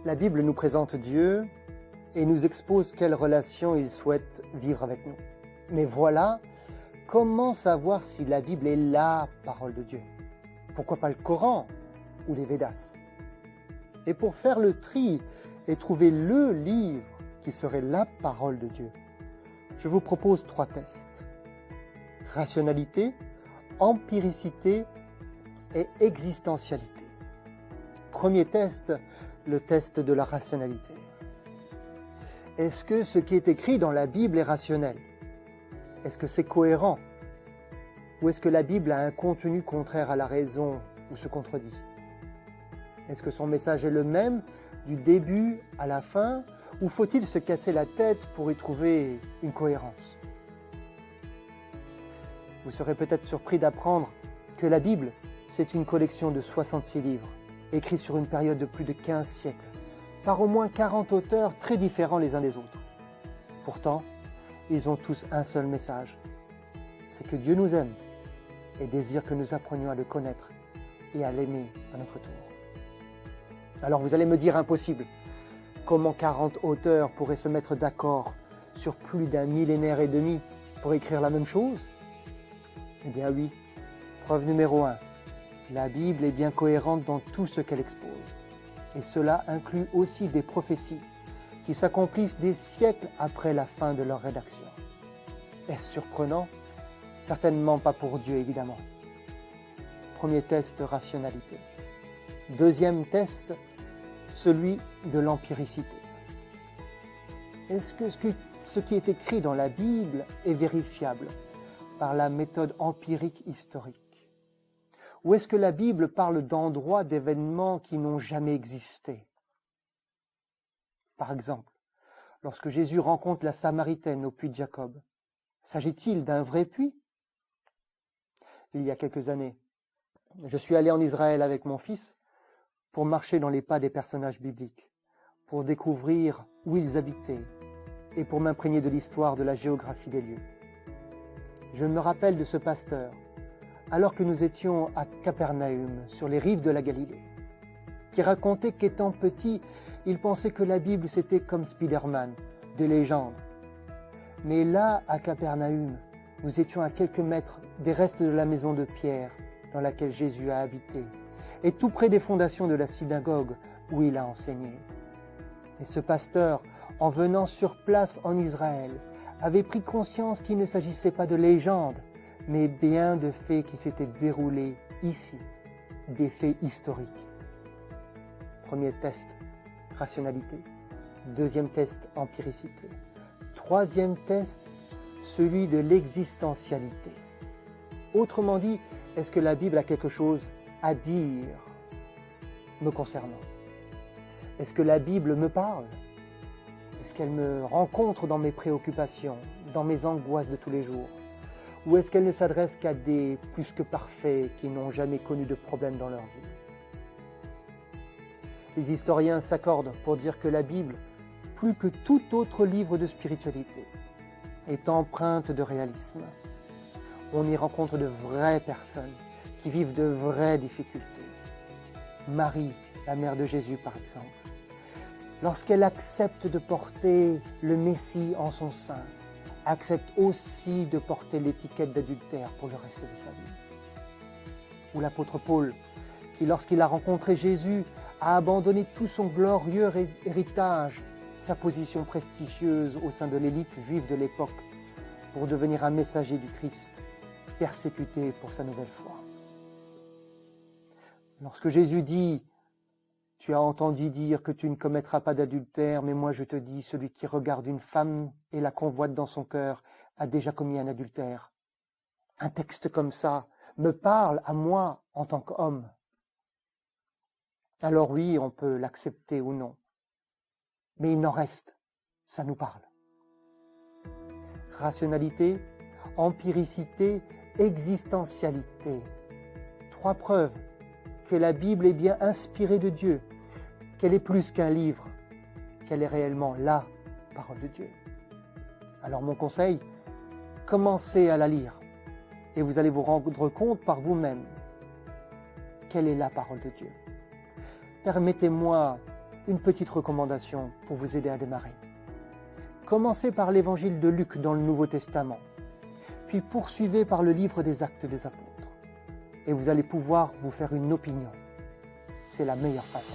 La Bible nous présente Dieu et nous expose quelle relation il souhaite vivre avec nous. Mais voilà, comment savoir si la Bible est la parole de Dieu? Pourquoi pas le Coran ou les Védas? Et pour faire le tri et trouver le livre qui serait la parole de Dieu, je vous propose 3 tests. Rationalité, empiricité et existentialité. Premier test, le test de la rationalité. Est-ce que ce qui est écrit dans la Bible est rationnel? Est-ce que c'est cohérent? Ou est-ce que la Bible a un contenu contraire à la raison ou se contredit? Est-ce que son message est le même du début à la fin, ou faut-il se casser la tête pour y trouver une cohérence? Vous serez peut-être surpris d'apprendre que la Bible, c'est une collection de 66 livres, écrits sur une période de plus de 15 siècles, par au moins 40 auteurs très différents les uns des autres. Pourtant, ils ont tous un seul message, c'est que Dieu nous aime et désire que nous apprenions à le connaître et à l'aimer à notre tour. Alors vous allez me dire impossible. Comment 40 auteurs pourraient se mettre d'accord sur plus d'1 millénaire et demi pour écrire la même chose? Eh bien oui, preuve numéro 1, la Bible est bien cohérente dans tout ce qu'elle expose. Et cela inclut aussi des prophéties qui s'accomplissent des siècles après la fin de leur rédaction. Est-ce surprenant? Certainement pas pour Dieu, évidemment. Premier test, rationalité. Deuxième test, celui de l'empiricité. Est-ce que ce qui est écrit dans la Bible est vérifiable par la méthode empirique historique? Ou est-ce que la Bible parle d'endroits, d'événements qui n'ont jamais existé? Par exemple, lorsque Jésus rencontre la Samaritaine au puits de Jacob, s'agit-il d'un vrai puits? Il y a quelques années, je suis allé en Israël avec mon fils pour marcher dans les pas des personnages bibliques, pour découvrir où ils habitaient et pour m'imprégner de l'histoire de la géographie des lieux. Je me rappelle de ce pasteur, alors que nous étions à Capernaum, sur les rives de la Galilée, qui racontait qu'étant petit, il pensait que la Bible c'était comme Spider-Man, des légendes. Mais là, à Capernaum, nous étions à quelques mètres des restes de la maison de Pierre, dans laquelle Jésus a habité, et tout près des fondations de la synagogue où il a enseigné. Et ce pasteur, en venant sur place en Israël, avait pris conscience qu'il ne s'agissait pas de légendes, mais bien de faits qui s'étaient déroulés ici, des faits historiques. Premier test, rationalité. Deuxième test, empiricité. Troisième test, celui de l'existentialité. Autrement dit, est-ce que la Bible a quelque chose à dire me concernant? Est-ce que la Bible me parle? Est-ce qu'elle me rencontre dans mes préoccupations, dans mes angoisses de tous les jours? Ou est-ce qu'elle ne s'adresse qu'à des plus que parfaits qui n'ont jamais connu de problème dans leur vie? Les historiens s'accordent pour dire que la Bible, plus que tout autre livre de spiritualité, est empreinte de réalisme. On y rencontre de vraies personnes qui vivent de vraies difficultés. Marie, la mère de Jésus par exemple, lorsqu'elle accepte de porter le Messie en son sein, accepte aussi de porter l'étiquette d'adultère pour le reste de sa vie. Ou l'apôtre Paul, qui lorsqu'il a rencontré Jésus, a abandonné tout son glorieux héritage, sa position prestigieuse au sein de l'élite juive de l'époque, pour devenir un messager du Christ, persécuté pour sa nouvelle foi. Lorsque Jésus dit « Tu as entendu dire que tu ne commettras pas d'adultère, mais moi je te dis, celui qui regarde une femme et la convoite dans son cœur a déjà commis un adultère. » Un texte comme ça me parle à moi en tant qu'homme. Alors oui, on peut l'accepter ou non. Mais il n'en reste, ça nous parle. Rationalité, empiricité, existentialité. 3 preuves que la Bible est bien inspirée de Dieu, qu'elle est plus qu'un livre, qu'elle est réellement la parole de Dieu. Alors mon conseil, commencez à la lire et vous allez vous rendre compte par vous-même quelle est la parole de Dieu. Permettez-moi une petite recommandation pour vous aider à démarrer. Commencez par l'évangile de Luc dans le Nouveau Testament, puis poursuivez par le livre des Actes des Apôtres. Et vous allez pouvoir vous faire une opinion. C'est la meilleure façon.